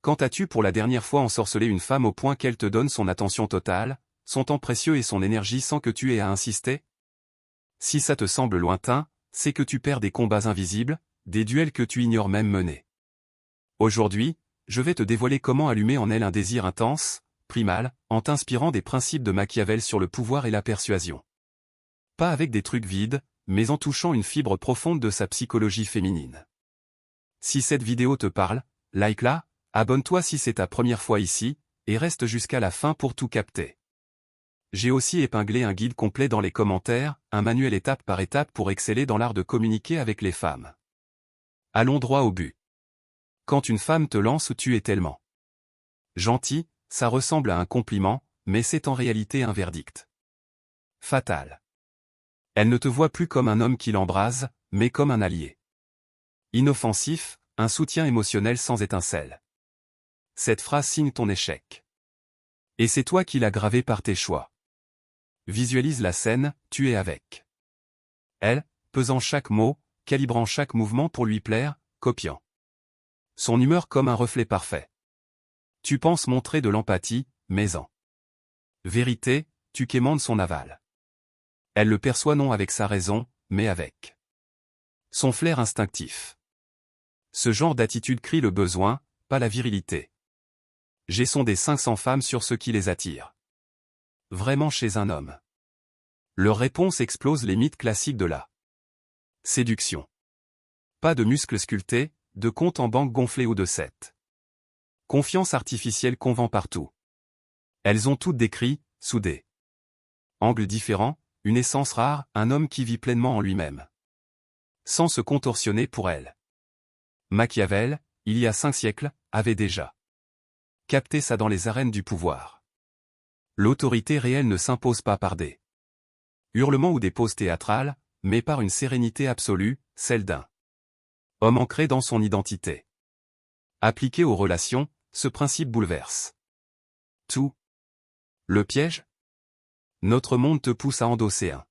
Quand as-tu pour la dernière fois ensorcelé une femme au point qu'elle te donne son attention totale, son temps précieux et son énergie sans que tu aies à insister? Si ça te semble lointain, c'est que tu perds des combats invisibles, des duels que tu ignores même mener. Aujourd'hui, je vais te dévoiler comment allumer en elle un désir intense, primal, en t'inspirant des principes de Machiavel sur le pouvoir et la persuasion. Pas avec des trucs vides, mais en touchant une fibre profonde de sa psychologie féminine. Si cette vidéo te parle, like-la, abonne-toi si c'est ta première fois ici, et reste jusqu'à la fin pour tout capter. J'ai aussi épinglé un guide complet dans les commentaires, un manuel étape par étape pour exceller dans l'art de communiquer avec les femmes. Allons droit au but. Quand une femme te lance, tu es tellement gentil, ça ressemble à un compliment, mais c'est en réalité un verdict fatal. Elle ne te voit plus comme un homme qui l'embrase, mais comme un allié. Inoffensif, un soutien émotionnel sans étincelle. Cette phrase signe ton échec. Et c'est toi qui l'as gravé par tes choix. Visualise la scène, tu es avec elle, pesant chaque mot, calibrant chaque mouvement pour lui plaire, copiant son humeur comme un reflet parfait. Tu penses montrer de l'empathie, mais en vérité, tu quémandes son aval. Elle le perçoit non avec sa raison, mais avec son flair instinctif. Ce genre d'attitude crie le besoin, pas la virilité. J'ai sondé 500 femmes sur ce qui les attire vraiment chez un homme. Leur réponse explose les mythes classiques de la séduction. Pas de muscles sculptés, de comptes en banque gonflés ou de 7. Confiance artificielle qu'on vend partout. Elles ont toutes décrit, sous des angles différents, une essence rare, un homme qui vit pleinement en lui-même. Sans se contorsionner pour elle. Machiavel, il y a 5 siècles, avait déjà capté ça dans les arènes du pouvoir. L'autorité réelle ne s'impose pas par des hurlements ou des poses théâtrales, mais par une sérénité absolue, celle d'un homme ancré dans son identité. Appliqué aux relations, ce principe bouleverse tout. Le piège? Notre monde te pousse à endosser un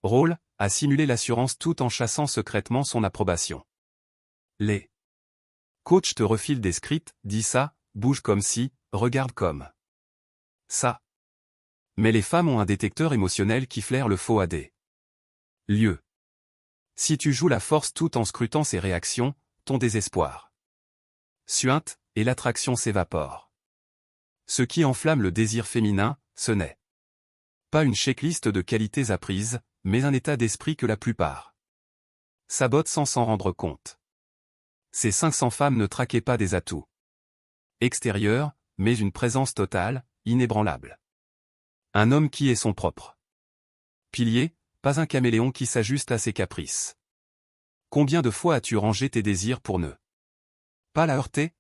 rôle, à simuler l'assurance tout en chassant secrètement son approbation. Les coachs te refilent des scripts, dis ça, bouge comme si, regarde comme ça. Mais les femmes ont un détecteur émotionnel qui flaire le faux à des lieux. Si tu joues la force tout en scrutant ses réactions, ton désespoir suinte, et l'attraction s'évapore. Ce qui enflamme le désir féminin, ce n'est pas une checklist de qualités apprises, mais un état d'esprit que la plupart sabotent sans s'en rendre compte. Ces 500 femmes ne traquaient pas des atouts extérieurs, mais une présence totale, inébranlable. Un homme qui est son propre pilier, pas un caméléon qui s'ajuste à ses caprices. Combien de fois as-tu rangé tes désirs pour ne pas la heurter?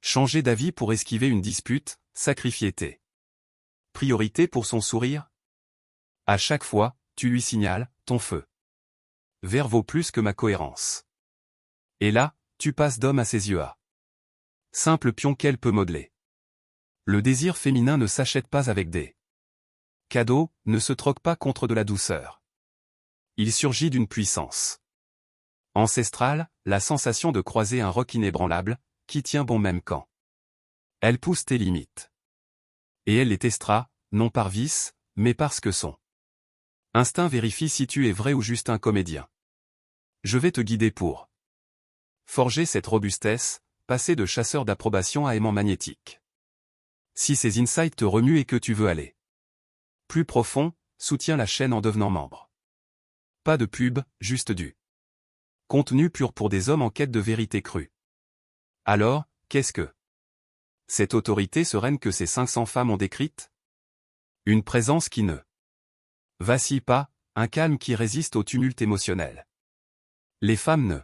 Changer d'avis pour esquiver une dispute, sacrifier tes priorités pour son sourire? À chaque fois, tu lui signales, ton feu vert vaut plus que ma cohérence. Et là, tu passes d'homme à ses yeux à simple pion qu'elle peut modeler. Le désir féminin ne s'achète pas avec des cadeaux, ne se troque pas contre de la douceur. Il surgit d'une puissance ancestrale, la sensation de croiser un roc inébranlable, qui tient bon même quand elle pousse tes limites. Et elle les testera, non par vice, mais parce que son instinct vérifie si tu es vrai ou juste un comédien. Je vais te guider pour forger cette robustesse, passer de chasseur d'approbation à aimant magnétique. Si ces insights te remuent et que tu veux aller plus profond, soutiens la chaîne en devenant membre. Pas de pub, juste du contenu pur pour des hommes en quête de vérité crue. Alors, qu'est-ce que cette autorité sereine que ces 500 femmes ont décrite? Une présence qui ne vacille pas, un calme qui résiste au tumulte émotionnel. Les femmes ne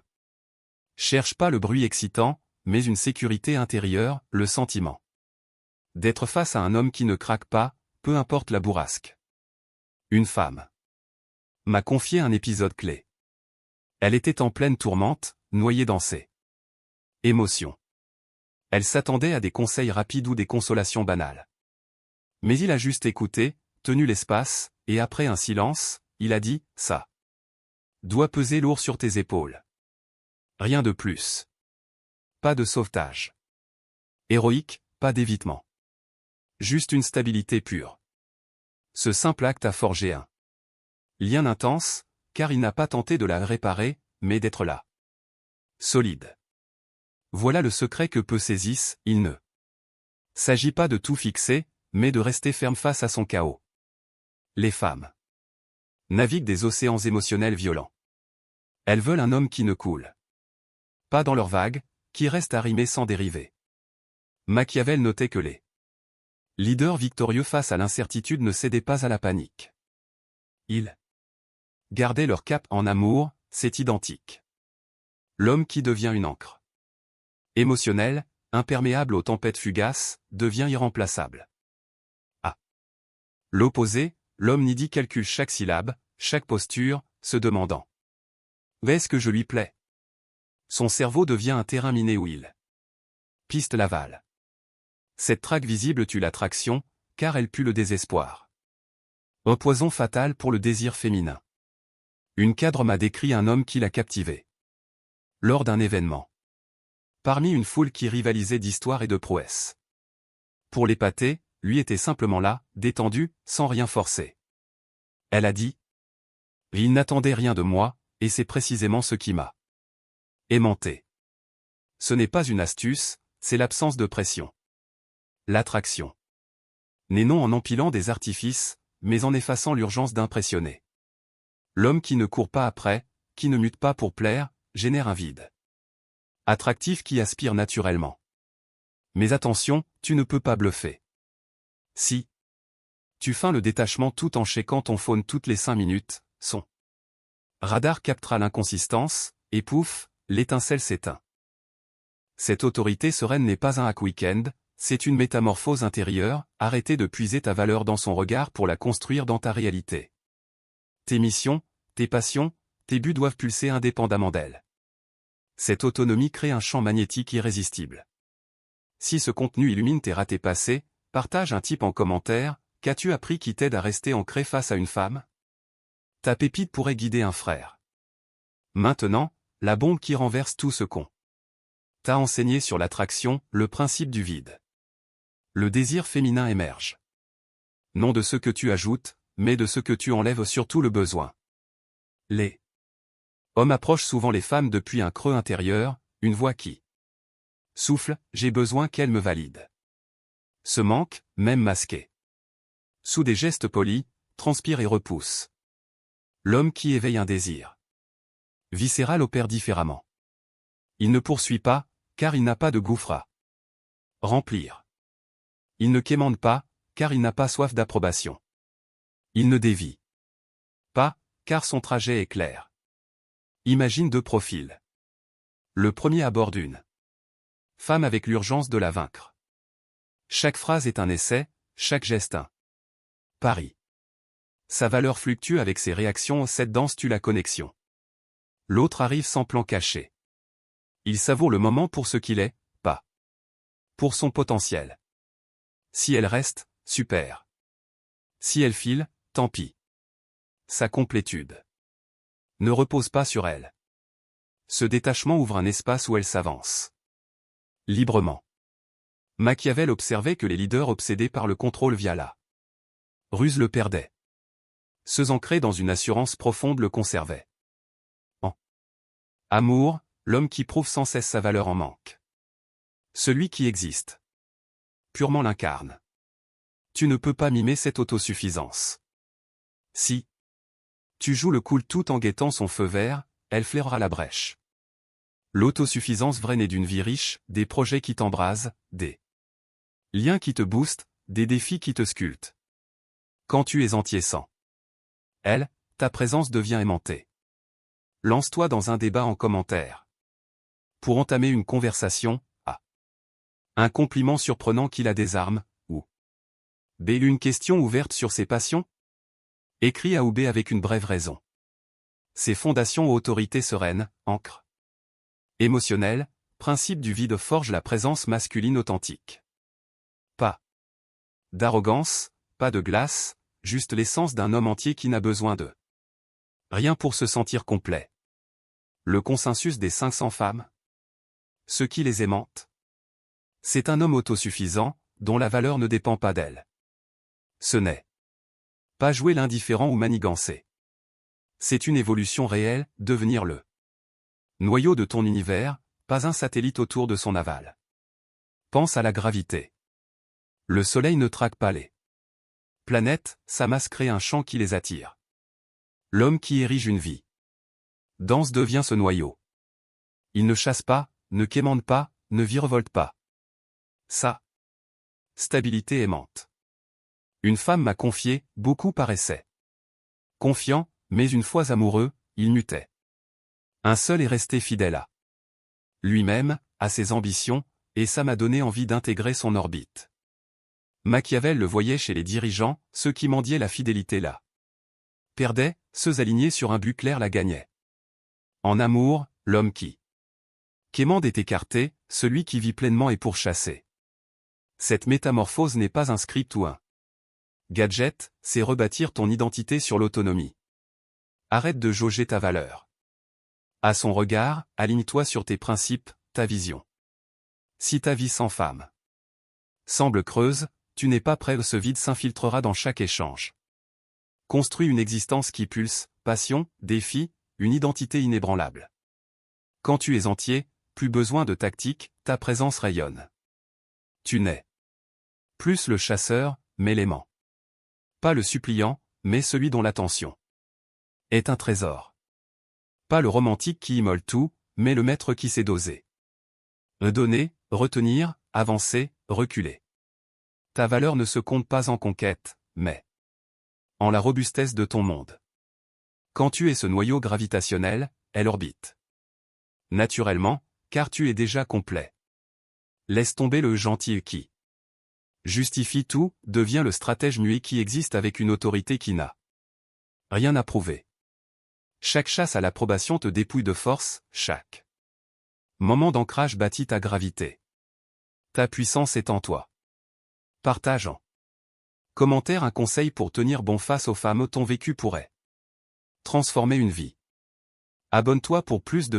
cherchent pas le bruit excitant, mais une sécurité intérieure, le sentiment d'être face à un homme qui ne craque pas, peu importe la bourrasque. Une femme m'a confié un épisode clé. Elle était en pleine tourmente, noyée dans ses émotions. Elle s'attendait à des conseils rapides ou des consolations banales. Mais il a juste écouté, tenu l'espace, et après un silence, il a dit, ça doit peser lourd sur tes épaules. Rien de plus. Pas de sauvetage. Héroïque, pas d'évitement. Juste une stabilité pure. Ce simple acte a forgé un lien intense, car il n'a pas tenté de la réparer, mais d'être là. Solide. Voilà le secret que peut saisir, il ne s'agit pas de tout fixer, mais de rester ferme face à son chaos. Les femmes naviguent des océans émotionnels violents. Elles veulent un homme qui ne coule pas dans leurs vagues, qui reste arrimé sans dériver. Machiavel notait que les leaders victorieux face à l'incertitude ne cédaient pas à la panique. Ils gardaient leur cap en amour, c'est identique. L'homme qui devient une ancre émotionnelle, imperméable aux tempêtes fugaces, devient irremplaçable. À l'opposé, l'homme nidi calcule chaque syllabe, chaque posture, se demandant « Est-ce que je lui plais ?» Son cerveau devient un terrain miné où il piste l'aval. Cette traque visible tue l'attraction, car elle pue le désespoir. Un poison fatal pour le désir féminin. Une cadre m'a décrit un homme qui l'a captivé. Lors d'un événement. Parmi une foule qui rivalisait d'histoire et de prouesse. Pour l'épater, lui était simplement là, détendu, sans rien forcer. Elle a dit. Il n'attendait rien de moi, et c'est précisément ce qui m'a aimanté. Ce n'est pas une astuce, c'est l'absence de pression. L'attraction n'est non en empilant des artifices, mais en effaçant l'urgence d'impressionner. L'homme qui ne court pas après, qui ne mute pas pour plaire, génère un vide. Attractif qui aspire naturellement. Mais attention, tu ne peux pas bluffer. Si tu feins le détachement tout en checkant ton phone toutes les 5 minutes, son radar captera l'inconsistance, et pouf, l'étincelle s'éteint. Cette autorité sereine n'est pas un hack week-end, c'est une métamorphose intérieure, arrêtez de puiser ta valeur dans son regard pour la construire dans ta réalité. Tes missions, tes passions, tes buts doivent pulser indépendamment d'elle. Cette autonomie crée un champ magnétique irrésistible. Si ce contenu illumine tes ratés passés, partage un tip en commentaire, qu'as-tu appris qui t'aide à rester ancré face à une femme? Ta pépite pourrait guider un frère. Maintenant, la bombe qui renverse tout ce qu'on t'a enseigné sur l'attraction, le principe du vide. Le désir féminin émerge. Non de ce que tu ajoutes, mais de ce que tu enlèves, surtout le besoin. Les hommes approchent souvent les femmes depuis un creux intérieur, une voix qui souffle, j'ai besoin qu'elle me valide. Ce manque, même masqué. Sous des gestes polis, transpire et repousse. L'homme qui éveille un désir viscéral opère différemment. Il ne poursuit pas, car il n'a pas de gouffre à remplir. Il ne quémande pas, car il n'a pas soif d'approbation. Il ne dévie pas, car son trajet est clair. Imagine 2 profils. Le premier aborde une femme avec l'urgence de la vaincre. Chaque phrase est un essai, chaque geste un pari. Sa valeur fluctue avec ses réactions, cette danse tue la connexion. L'autre arrive sans plan caché. Il savoure le moment pour ce qu'il est, pas pour son potentiel. Si elle reste, super. Si elle file, tant pis. Sa complétude ne repose pas sur elle. Ce détachement ouvre un espace où elle s'avance librement. Machiavel observait que les leaders obsédés par le contrôle via la ruse le perdaient. Ceux ancrés dans une assurance profonde le conservaient. En amour, l'homme qui prouve sans cesse sa valeur en manque. Celui qui existe purement l'incarne. Tu ne peux pas mimer cette autosuffisance. Si tu joues le cool tout en guettant son feu vert, elle flairera la brèche. L'autosuffisance vraie naît d'une vie riche, des projets qui t'embrasent, des liens qui te boostent, des défis qui te sculptent. Quand tu es entier sans elle, ta présence devient aimantée. Lance-toi dans un débat en commentaire. Pour entamer une conversation, A. Un compliment surprenant qui la désarme, ou B. Une question ouverte sur ses passions. Écris A ou B avec une brève raison. Ses fondations aux autorités sereines, ancre émotionnelle, principe du vide forge la présence masculine authentique. Pas d'arrogance, pas de glace, juste l'essence d'un homme entier qui n'a besoin de rien pour se sentir complet. Le consensus des 500 femmes. Ceux qui les aimantent C'est un homme autosuffisant, dont la valeur ne dépend pas d'elle. Ce n'est pas jouer l'indifférent ou manigancer. C'est une évolution réelle, devenir le noyau de ton univers, pas un satellite autour de son aval. Pense à la gravité. Le soleil ne traque pas les planètes, sa masse crée un champ qui les attire. L'homme qui érige une vie dense devient ce noyau. Il ne chasse pas, ne quémande pas, ne virevolte pas. Sa stabilité aimante. Une femme m'a confié, beaucoup paraissaient confiants, mais une fois amoureux, il mutait. Un seul est resté fidèle à lui-même, à ses ambitions, et ça m'a donné envie d'intégrer son orbite. Machiavel le voyait chez les dirigeants, ceux qui mendiaient la fidélité la perdaient, ceux alignés sur un but clair la gagnaient. En amour, l'homme qui quémande est écarté, celui qui vit pleinement est pourchassé. Cette métamorphose n'est pas un script ou un gadget, c'est rebâtir ton identité sur l'autonomie. Arrête de jauger ta valeur. À son regard, aligne-toi sur tes principes, ta vision. Si ta vie sans femme semble creuse, tu n'es pas prêt, ce vide s'infiltrera dans chaque échange. Construis une existence qui pulse, passion, défi, une identité inébranlable. Quand tu es entier, plus besoin de tactique, ta présence rayonne. Tu n'es plus le chasseur, mais l'aimant. Pas le suppliant, mais celui dont l'attention est un trésor. Pas le romantique qui immole tout, mais le maître qui sait doser. Donner, retenir, avancer, reculer. Ta valeur ne se compte pas en conquête, mais en la robustesse de ton monde. Quand tu es ce noyau gravitationnel, elle orbite naturellement, car tu es déjà complet. Laisse tomber le gentil qui justifie tout, devient le stratège muet qui existe avec une autorité qui n'a rien à prouver. Chaque chasse à l'approbation te dépouille de force, chaque moment d'ancrage bâtit ta gravité. Ta puissance est en toi. Partage en commentaire un conseil pour tenir bon face aux femmes. Ton vécu pourrait transformer une vie. Abonne-toi pour plus de